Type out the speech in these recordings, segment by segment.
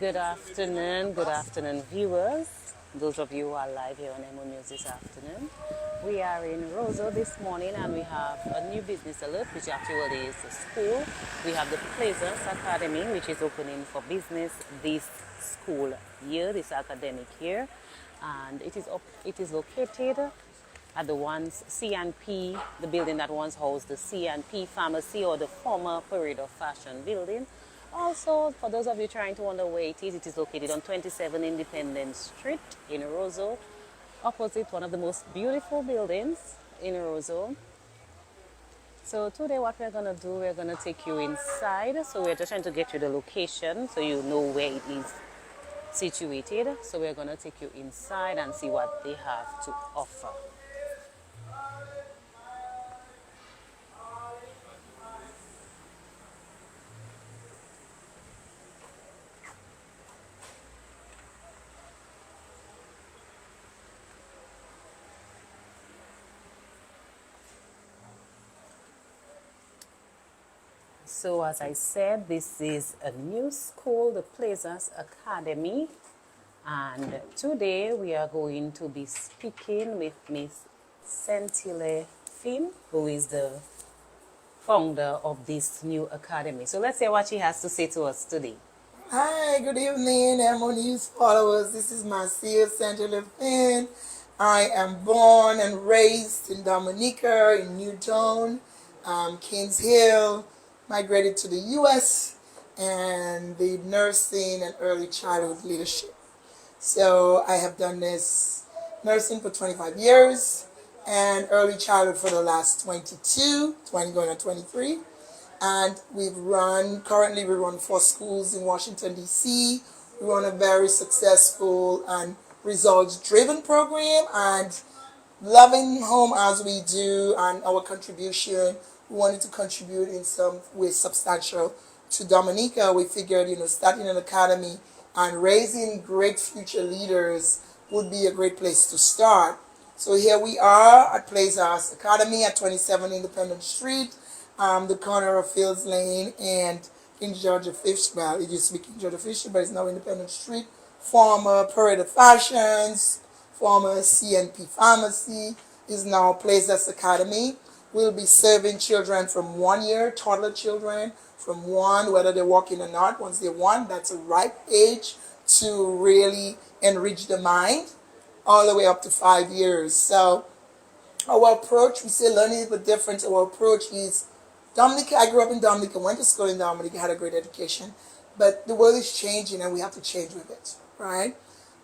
Good afternoon, viewers. Those of you who are live here on Emonews this afternoon. We are in Roseau this morning and we have a new business alert, which actually is a school. We have the Plaisance Academy, which is opening for business this school year, this academic year. And it is located at the once C&P, the building that once housed the C&P Pharmacy or the former Parade of Fashion building. Also, for those of you trying to wonder where it is located on 27 Independence Street in Roseau, opposite one of the most beautiful buildings in Roseau. So today what we're going to do, we're going to take you inside. So we're just trying to get you the location so you know where it is situated. So we're going to take you inside and see what they have to offer. So as I said, this is a new school, the Plaisance Academy. And today we are going to be speaking with Miss Centile Finn, who is the founder of this new academy. So let's hear what she has to say to us today. Hi, good evening, Emonews followers. This is Marcia Centile Finn. I am born and raised in Dominica, in Newtown, Kings Hill. Migrated to the U.S. and the nursing and early childhood leadership. So I have done this nursing for 25 years and early childhood for the last 20 going on 23. And currently we run 4 schools in Washington, D.C. We run a very successful and results-driven program, and loving home as we do and our contribution, we wanted to contribute in some way substantial to Dominica. We figured, starting an academy and raising great future leaders would be a great place to start. So here we are at Plaisance Academy at 27 Independence Street, the corner of Fields Lane and King George Fisher. Well, it used to be King George Fisher, but it's now Independence Street. Former Parade of Fashions, former C&P Pharmacy, is now Plaisance Academy. We'll be serving children from 1 year, toddler children from 1, whether they're walking or not. Once they're 1, that's a ripe age to really enrich the mind, all the way up to 5 years. So our approach, we say learning is the difference. Our approach is Dominica. I grew up in Dominica, went to school in Dominica, had a great education. But the world is changing and we have to change with it, right?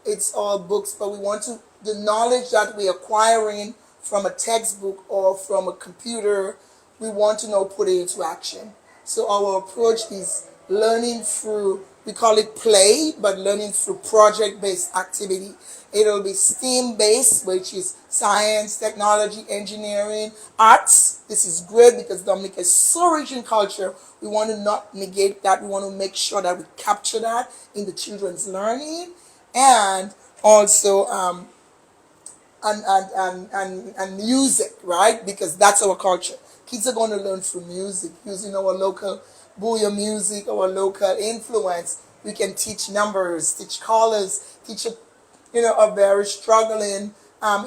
It's all books, but we want the knowledge that we're acquiring from a textbook or from a computer, we want to know put it into action. So our approach is learning through, we call it play, but learning through project-based activity. It'll be STEAM-based, which is science, technology, engineering, arts. This is great because Dominica is so rich in culture. We want to not negate that. We want to make sure that we capture that in the children's learning, and also and music, right? Because that's our culture. Kids are going to learn through music, using our local booyah music, our local influence. We can teach numbers, teach colors, teach a very struggling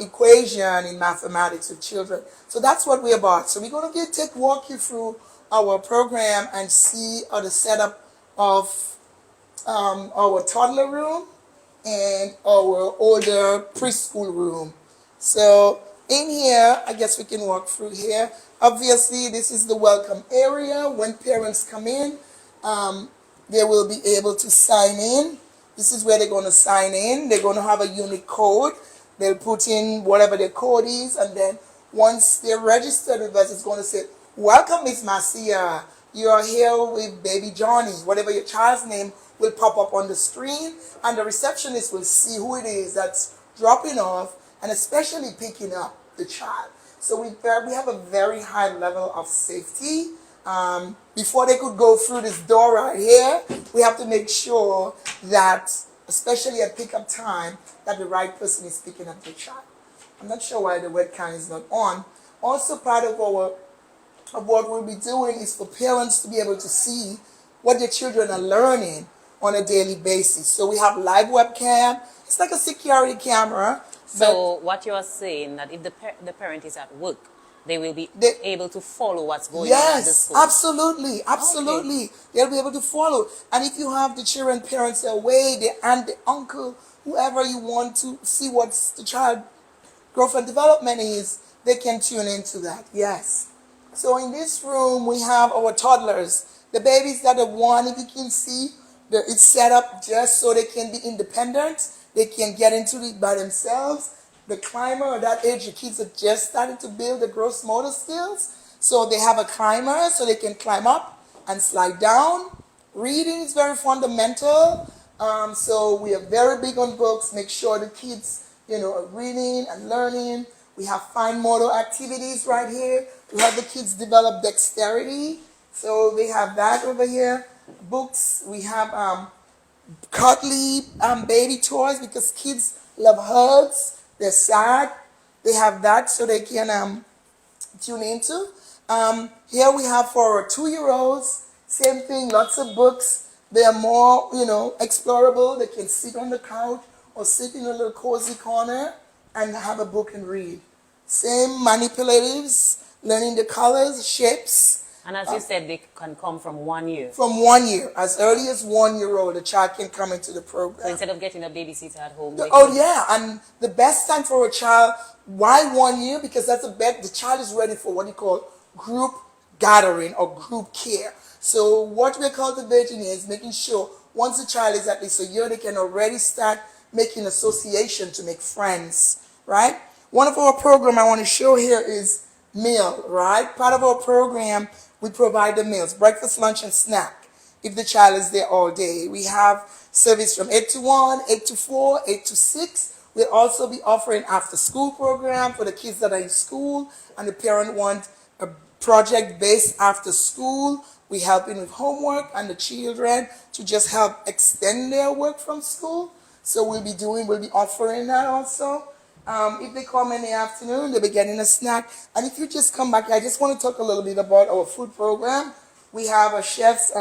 equation in mathematics with children. So that's what we're about. So we're going to walk you through our program and see the setup of our toddler room and our older preschool room. So in here, I guess we can walk through here. Obviously, this is the welcome area. When parents come in, they will be able to sign in. This is where they're going to sign in. They're going to have a unique code. They'll put in whatever their code is, and then once they're registered with us, it's going to say, "Welcome, Miss Marcia. You are here with baby Johnny." Whatever your child's name will pop up on the screen, and the receptionist will see who it is that's dropping off and especially picking up the child. So we have a very high level of safety. Before they could go through this door right here, we have to make sure that, especially at pickup time, that the right person is picking up the child. I'm not sure why the webcam is not on. Also, part of what we'll be doing is for parents to be able to see what their children are learning on a daily basis. So we have live webcam. It's like a security camera. So what you are saying that if the parent is at work, they will be They, able to follow what's going on at the yes, school. absolutely, Okay. absolutely. They'll be able to follow. And if you have the children, parents away, the aunt, the uncle, whoever you want to see what's the child growth and development is, they can tune into that. Yes. So in this room we have our toddlers, the babies that are one. If you can see, it's set up just so they can be independent. They can get into it by themselves. The climber, at that age, the kids are just starting to build the gross motor skills. So they have a climber so they can climb up and slide down. Reading is very fundamental. So we are very big on books. Make sure the kids, are reading and learning. We have fine motor activities right here. We have the kids develop dexterity. So they have that over here. Books. We have cuddly baby toys because kids love hugs. They're sad. They have that so they can tune into. Here we have for our 2-year-olds, same thing, lots of books. They are more, explorable. They can sit on the couch or sit in a little cozy corner and have a book and read. Same manipulatives, learning the colors, shapes. And as you said, they can come from 1 year. From 1 year, as early as 1-year-old, the child can come into the program. So instead of getting a babysitter at home, Yeah, and the best time for a child, why 1 year? Because that's the child is ready for what you call group gathering or group care. So what we're cultivating is making sure once the child is at least a year, they can already start making association to make friends, right? One of our program I want to show here is meal, right? Part of our program, we provide the meals, breakfast, lunch, and snack. If the child is there all day, we have service from 8 to 1, 8 to 4, 8 to 6. We'll also be offering after school program for the kids that are in school and the parent want a project based after school. We helping with homework and the children to just help extend their work from school. So we'll be offering that also. If they come in the afternoon, they'll be getting a snack. And if you just come back, I just want to talk a little bit about our food program. We have a chef's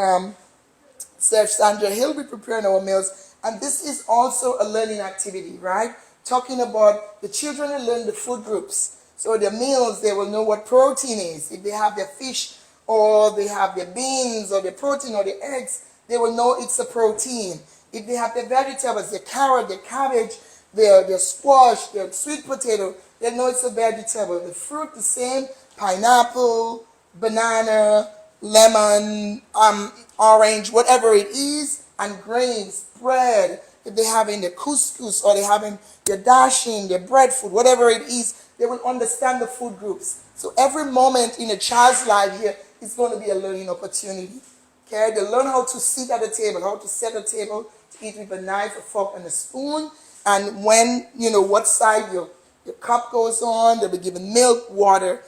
Chef Sandra Hill be preparing our meals, and this is also a learning activity, right? Talking about the children that learn the food groups. So their meals, they will know what protein is. If they have their fish or they have their beans or their protein or their eggs, they will know it's a protein. If they have their vegetables, their carrot, their cabbage, their squash, their sweet potato, they know it's a vegetable. The fruit, the same, pineapple, banana, lemon, orange, whatever it is, and grains, bread. If they're having their couscous or they're having their dashing, their bread food, whatever it is, they will understand the food groups. So every moment in a child's life here is going to be a learning opportunity. Okay, they learn how to sit at a table, how to set a table, to eat with a knife, a fork, and a spoon, and when, what side your cup goes on, they'll be given milk, water.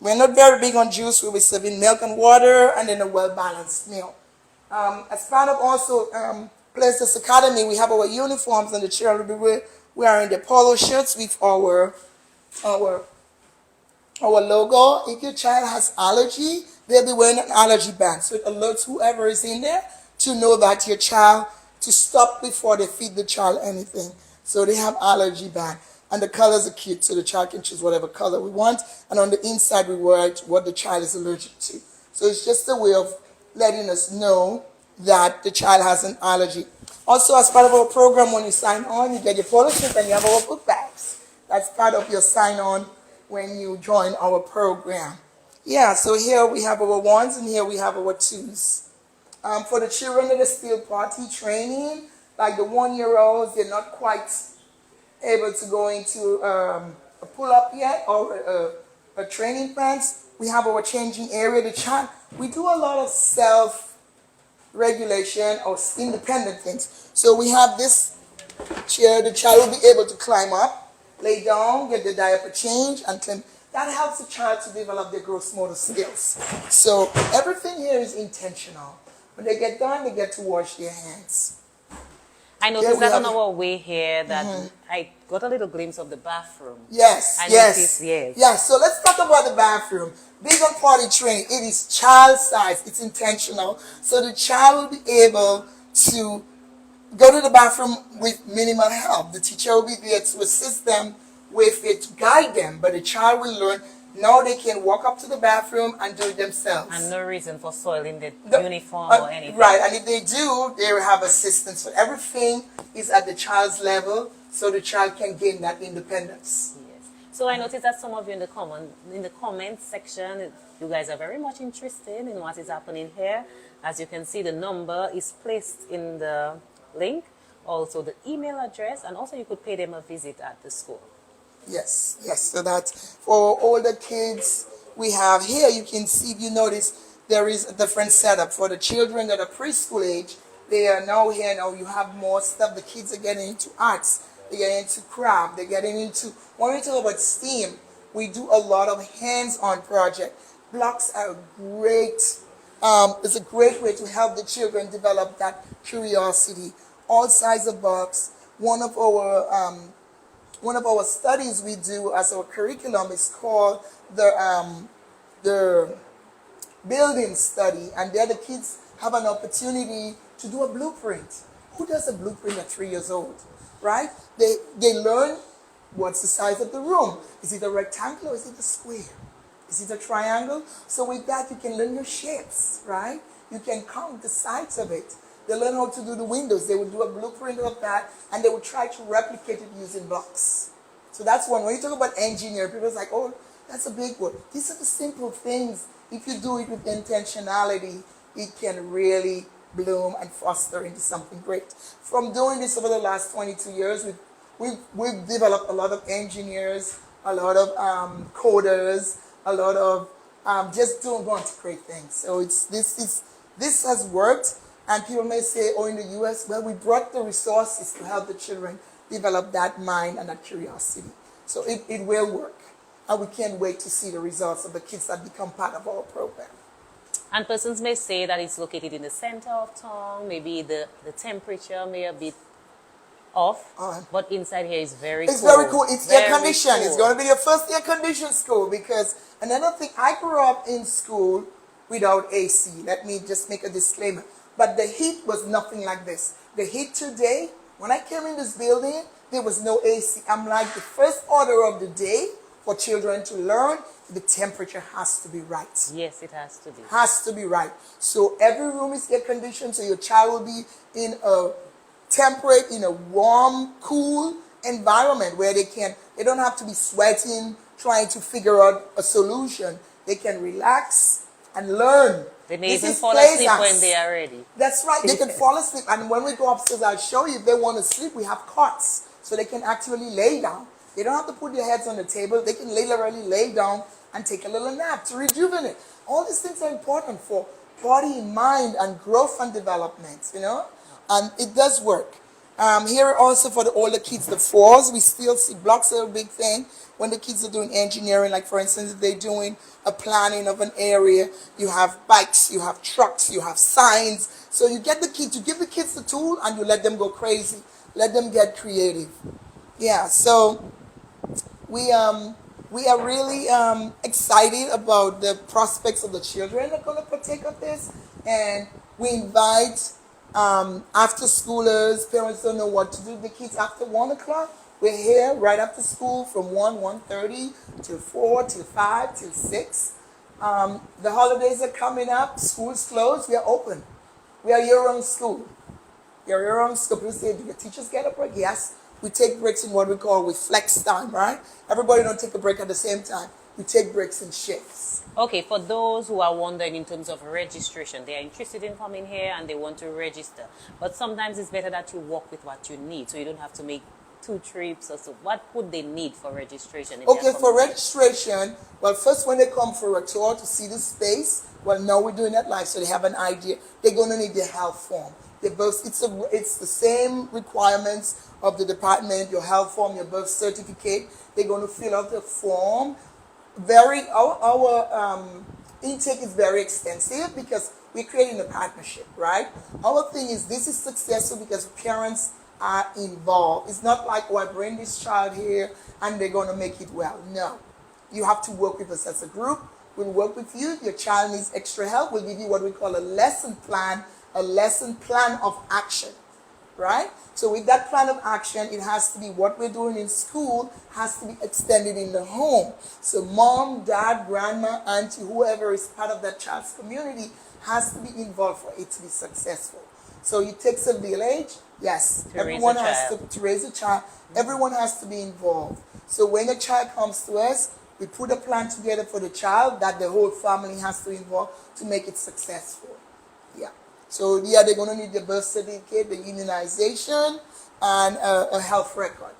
We're not very big on juice. We'll be serving milk and water and then a well-balanced meal. As part of also Plaisance Academy, we have our uniforms and the children will be wearing the polo shirts with our logo. If your child has allergy, they'll be wearing an allergy band. So it alerts whoever is in there to know that your child, to stop before they feed the child anything. So they have allergy band. And the colors are cute, so the child can choose whatever color we want. And on the inside, we write what the child is allergic to. So it's just a way of letting us know that the child has an allergy. Also, as part of our program, when you sign on, you get your photo shoot and you have our book bags. That's part of your sign-on when you join our program. Yeah, so here we have our ones and here we have our twos. For the children that are still potty training, like the 1-year-olds, they're not quite able to go into a pull-up yet or a training pants. We have our changing area. The child, we do a lot of self-regulation or independent things. So we have this chair. The child will be able to climb up, lay down, get the diaper change, and climb. That helps the child to develop their gross motor skills. So everything here is intentional. When they get done, they get to wash their hands. I noticed that on our way here that I got a little glimpse of the bathroom. Yes, yes. So let's talk about the bathroom. Big on potty training. It is child size. It's intentional. So the child will be able to go to the bathroom with minimal help. The teacher will be there to assist them with it, to guide them, but the child will learn. Now they can walk up to the bathroom and do it themselves. And no reason for soiling the uniform or anything. Right, and if they do, they will have assistance. So everything is at the child's level, so the child can gain that independence. Yes. So I noticed that some of you in the comment section, you guys are very much interested in what is happening here. As you can see, the number is placed in the link, also the email address, and also you could pay them a visit at the school. Yes, yes. So that for all the kids we have here, you can see, if you notice, there is a different setup. For the children that are preschool age, they are now here. Now you have more stuff. The kids are getting into arts. They're getting into craft. They're getting into, when we talk about STEAM, we do a lot of hands-on project. Blocks are great. It's a great way to help the children develop that curiosity. All size of blocks. One of our studies we do as our curriculum is called the building study, and there the kids have an opportunity to do a blueprint. Who does a blueprint at 3 years old, right? They learn what's the size of the room. Is it a rectangle or is it a square? Is it a triangle? So with that you can learn your shapes, right? You can count the sides of it. They learn how to do the windows. They would do a blueprint of that, and they would try to replicate it using blocks. So that's one. When you talk about engineering, people are like, oh, that's a big word. These are the simple things. If you do it with intentionality, it can really bloom and foster into something great. From doing this over the last 22 years, we've developed a lot of engineers, a lot of coders, a lot of just going to create things. So this has worked. And people may say, oh, in the U.S., well, we brought the resources to help the children develop that mind and that curiosity. So it will work. And we can't wait to see the results of the kids that become part of our program. And persons may say that it's located in the center of town. Maybe the temperature may a bit off. But inside here is very cool. It's very cool. It's air conditioned. Cool. It's going to be your first air conditioned school, because another thing, I grew up in school without AC. Let me just make a disclaimer. But the heat was nothing like this. The heat today, when I came in this building, there was no AC. I'm like, the first order of the day for children to learn, the temperature has to be right. Yes, it has to be. Has to be right. So every room is air conditioned, so your child will be in a temperate, in a warm, cool environment where they don't have to be sweating, trying to figure out a solution. They can relax and learn. They may even fall asleep when they are ready. That's right. They can fall asleep. And when we go upstairs, I'll show you, if they want to sleep, we have cots. So they can actually lay down. They don't have to put their heads on the table. They can literally lay down and take a little nap to rejuvenate. All these things are important for body, mind, and growth and development, you know. And it does work. Here also for the older kids, the fours, we still see blocks are a big thing. When the kids are doing engineering, like for instance, if they're doing a planning of an area, you have bikes, you have trucks, you have signs. So you give the kids the tool and you let them go crazy. Let them get creative. Yeah, so we are really excited about the prospects of the children that are going to partake of this. And we invite after schoolers, parents don't know what to do with the kids after 1 o'clock. We're here right after school from 1:30 till 4, till 5, till 6. The holidays are coming up. School's closed. We are open. We are year-round school. You're year-round school. People say, do your teachers get a break? Yes. We take breaks in what we call with flex time, right? Everybody don't take a break at the same time. We take breaks in shifts. Okay, for those who are wondering in terms of registration, they are interested in coming here and they want to register. But sometimes it's better that you work with what you need, so you don't have to make 2 trips or so. What would they need for registration? Okay, for registration, well, first when they come for a tour to see the space, well, now we're doing that live, so they have an idea. They're going to need their health form. It's the same requirements of the department, your health form, your birth certificate. They're going to fill out the form. Our intake is very extensive because we're creating a partnership, right? Our thing is, this is successful because parents are involved. It's not like, oh, I bring this child here and they're going to make it well. No. You have to work with us as a group. We'll work with you. Your child needs extra help. We'll give you what we call a lesson plan a lesson plan of action, right? So with that plan of action, it has to be what we're doing in school has to be extended in the home. So mom, dad, grandma, auntie, whoever is part of that child's community has to be involved for it to be successful. So it takes a village. Yes, To raise a everyone has child. to raise a child. Everyone has to be involved. So when a child comes to us, we put a plan together for the child that the whole family has to involve to make it successful. Yeah. So yeah, they're going to need the birth certificate, the immunization, and a health record.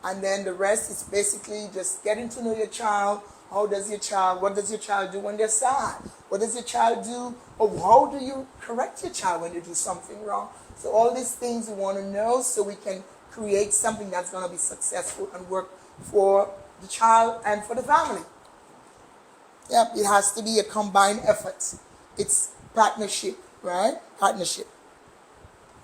And then the rest is basically just getting to know your child. What does your child do when they're sad? What does your child do? Or how do you correct your child when they do something wrong? So all these things we want to know so we can create something that's going to be successful and work for the child and for the family. Yep, it has to be a combined effort. It's partnership, right? Partnership.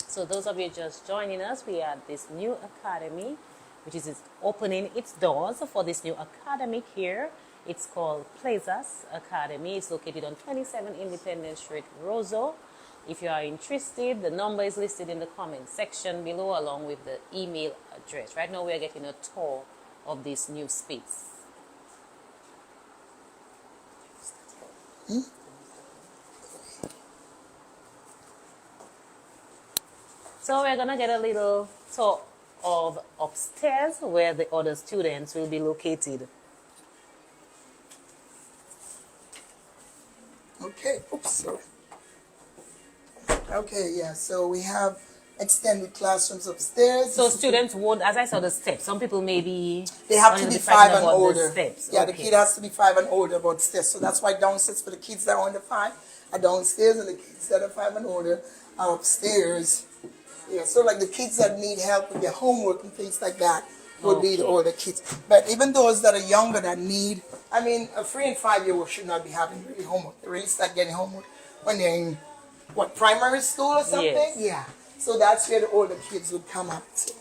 So those of you just joining us, we are at this new academy, which is opening its doors for this new academic here. It's called Plaisance Academy. It's located on 27 Independence Street, Roseau. If you are interested, the number is listed in the comment section below along with the email address. Right now we are getting a tour of this new space. So we're gonna get a little tour of upstairs where the other students will be located. Okay, oops, sorry. Okay, yeah, so we have extended classrooms upstairs. So students would, as I saw the steps, some people maybe They have wanting to be frightened 5 and about the older. steps. Yeah, Okay. the kid has to be 5 and older about stairs. So that's why downstairs for the kids that are under 5 are downstairs, and the kids that are 5 and older are upstairs. Yeah, so like the kids that need help with their homework and things like that would be the Okay. older kids. But even those that are younger that need, I mean, a 3 and 5-year-old should not be having really homework. They really start getting homework when they're in, what, primary school or something? Yes. Yeah. So that's where the older kids would come up to.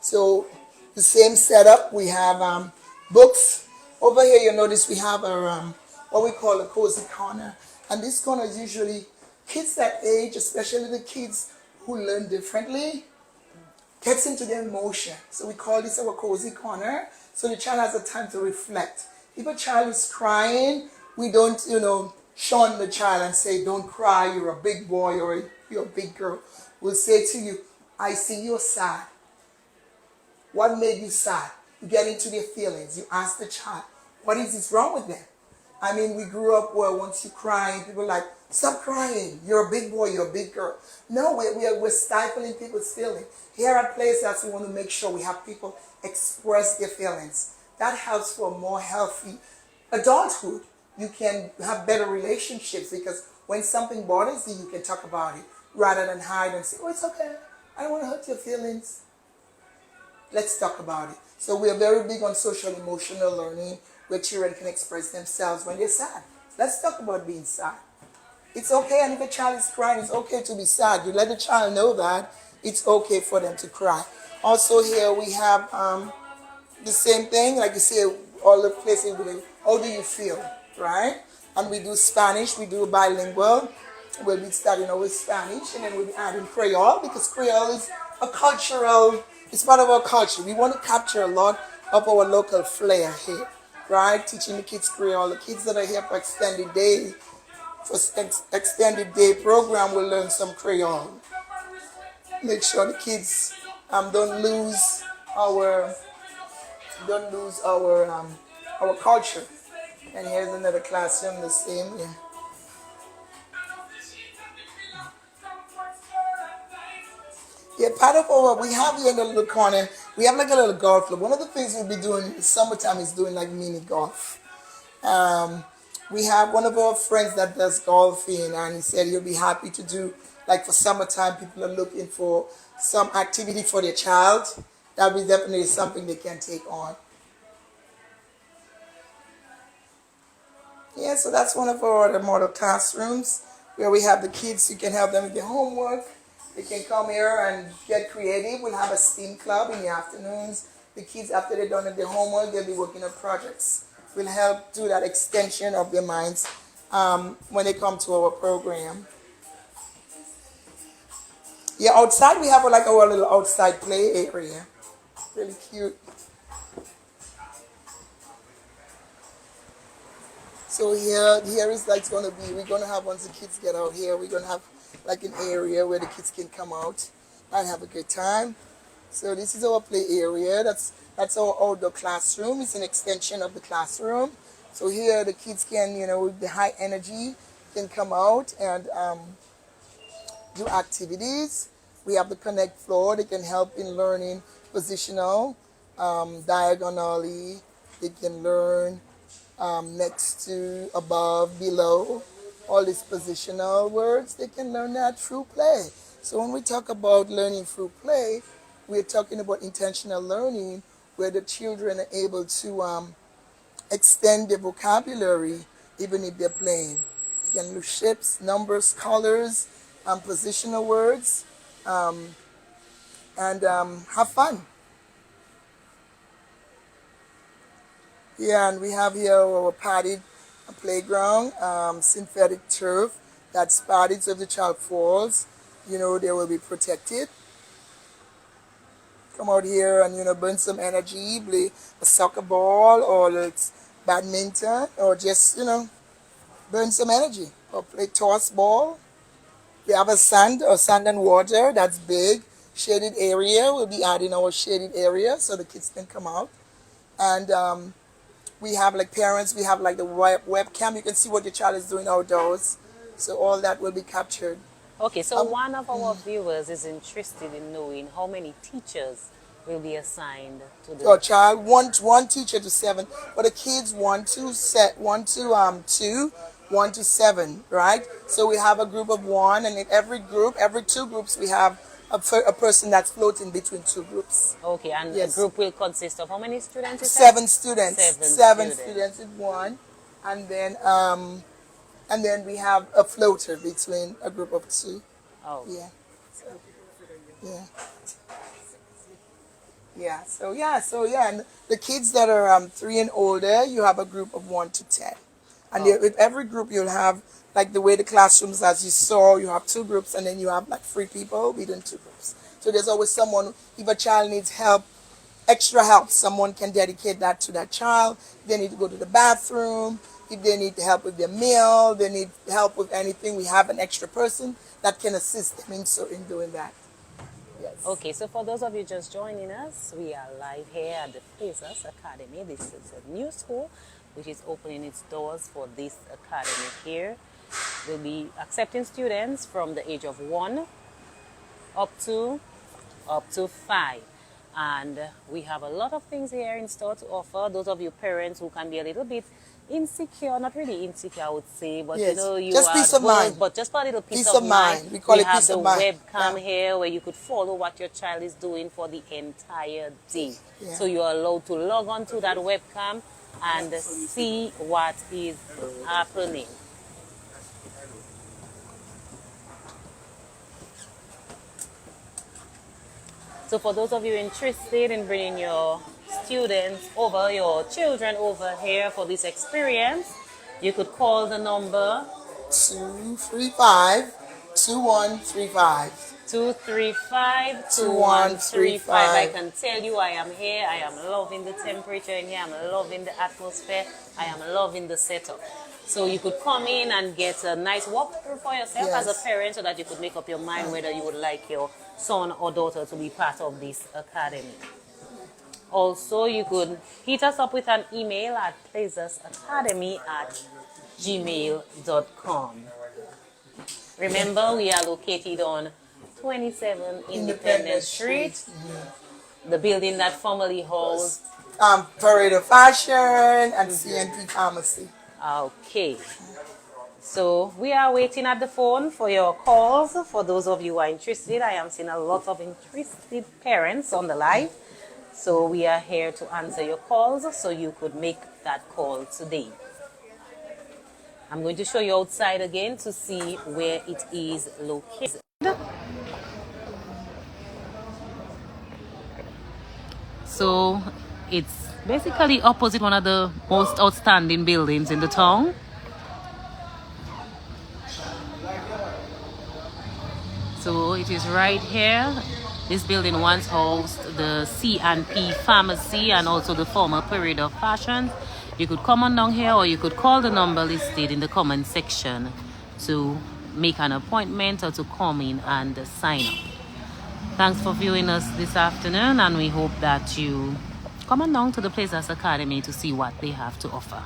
So the same setup, we have books. Over here you notice we have a what we call a cozy corner. And this corner is usually kids that age, especially the kids who learn differently, gets into their emotion. So we call this our cozy corner. So the child has a time to reflect. If a child is crying, we don't, shun the child and say, don't cry, you're a big boy or you're a big girl. We'll say to you, I see you're sad. What made you sad? You get into their feelings. You ask the child, what is this wrong with them? I mean, we grew up where once you cry, people are like, stop crying. You're a big boy, you're a big girl. No, we're stifling people's feelings. Here at Plaisance, we want to make sure we have people express their feelings. That helps for a more healthy adulthood. You can have better relationships because when something bothers you, you can talk about it rather than hide and say, oh, it's okay. I don't want to hurt your feelings. Let's talk about it. So we are very big on social emotional learning where children can express themselves when they're sad. Let's talk about being sad. It's okay, and if a child is crying, it's okay to be sad. You let the child know that it's okay for them to cry. Also here we have the same thing, like you say, all the places, how do you feel, right? And we do Spanish, we do bilingual. We'll be starting out with Spanish, and then we'll be adding Creole, because Creole is a cultural, it's part of our culture. We want to capture a lot of our local flair here, right? Teaching the kids Creole, the kids that are here for extended day, program will learn some Creole. Make sure the kids don't lose our culture. And here's another classroom, the same. Yeah. Yeah, part of our, we have here in the little corner, we have like a little golf club. One of the things we'll be doing in the summertime is doing like mini golf. We have one of our friends that does golfing, and he said he'll be happy to do, like for summertime, people are looking for some activity for their child. That'll be definitely something they can take on. Yeah, so that's one of our other model classrooms where we have the kids. You can help them with their homework. They can come here and get creative. We'll have a STEAM club in the afternoons. The kids, after they're done with their homework, they'll be working on projects. We'll help do that extension of their minds when they come to our program. Yeah, outside we have like our little outside play area. Really cute. So here is like gonna be. We're gonna have once the kids get out here. We're gonna have like an area where the kids can come out and have a good time. So this is our play area. That's our outdoor classroom. It's an extension of the classroom. So here the kids can, with the high energy, can come out and do activities. We have the connect floor. They can help in learning positional, diagonally. They can learn next to, above, below. All these positional words, they can learn that through play. So when we talk about learning through play, we're talking about intentional learning where the children are able to extend their vocabulary even if they're playing. They can use shapes, numbers, colors, positional words, and have fun. Yeah, and we have here our padded playground, synthetic turf that's padded so if the child falls, they will be protected. Come out here and burn some energy, play a soccer ball or it's badminton or just burn some energy or play toss ball. We have a sand or sand and water that's big shaded area. We'll be adding our shaded area so the kids can come out. And we have like parents, we have like the webcam. You can see what your child is doing outdoors. So all that will be captured. Okay, so one of our viewers is interested in knowing how many teachers will be assigned to the child, one teacher to 7, but the kids 1 to 2, 1 to 7, right? So we have a group of 1, and in every 2 groups, we have a person that's floating between 2 groups. Okay, and yes. The group will consist of how many students? 7 students. 7 students in 1, and then we have a floater between a group of 2. Oh. Yeah. Yeah. Yeah. And the kids that are 3 and older, you have a group of 1 to 10. And with every group, you'll have, like the way the classrooms, as you saw, you have 2 groups, and then you have like 3 people within 2 groups. So there's always someone, if a child needs help, extra help, someone can dedicate that to that child. If they need to go to the bathroom, if they need help with their meal, they need help with anything, we have an extra person that can assist them in doing that. Yes. Okay, so for those of you just joining us, we are live here at the Plaisance Academy. This is a new school which is opening its doors for this academy here. We'll be accepting students from the age of 1 up to 5. And we have a lot of things here in store to offer. Those of you parents who can be a little bit insecure, not really insecure, I would say, but yes. You just are peace of mind. But just for a little peace of mind. We call it peace of mind. We have the webcam here where you could follow what your child is doing for the entire day. Yeah. So you are allowed to log on to that webcam and see what is happening. So for those of you interested in bringing your students over, your children over here for this experience, you could call the number 235-2135. 235-2135. I can tell you I am here. I am loving the temperature in here. I'm loving the atmosphere. I am loving the setup. So you could come in and get a nice walkthrough for yourself as a parent so that you could make up your mind whether you would like your son or daughter to be part of this academy. Also, you could hit us up with an email at plaisasacademy@gmail.com. Remember, we are located on 27 Independence Street, the building that formerly holds Parade of Fashion and CNP Pharmacy. Okay. So we are waiting at the phone for your calls. For those of you who are interested, I am seeing a lot of interested parents on the live. So we are here to answer your calls so you could make that call today. I'm going to show you outside again to see where it is located. So it's basically opposite one of the most outstanding buildings in the town. So it is right here. This building once housed the C&P Pharmacy and also the former Parade of Fashion. You could come on down here, or you could call the number listed in the comment section to make an appointment or to come in and sign up. Thanks for viewing us this afternoon, and we hope that you come on down to the Plaisance Academy to see what they have to offer.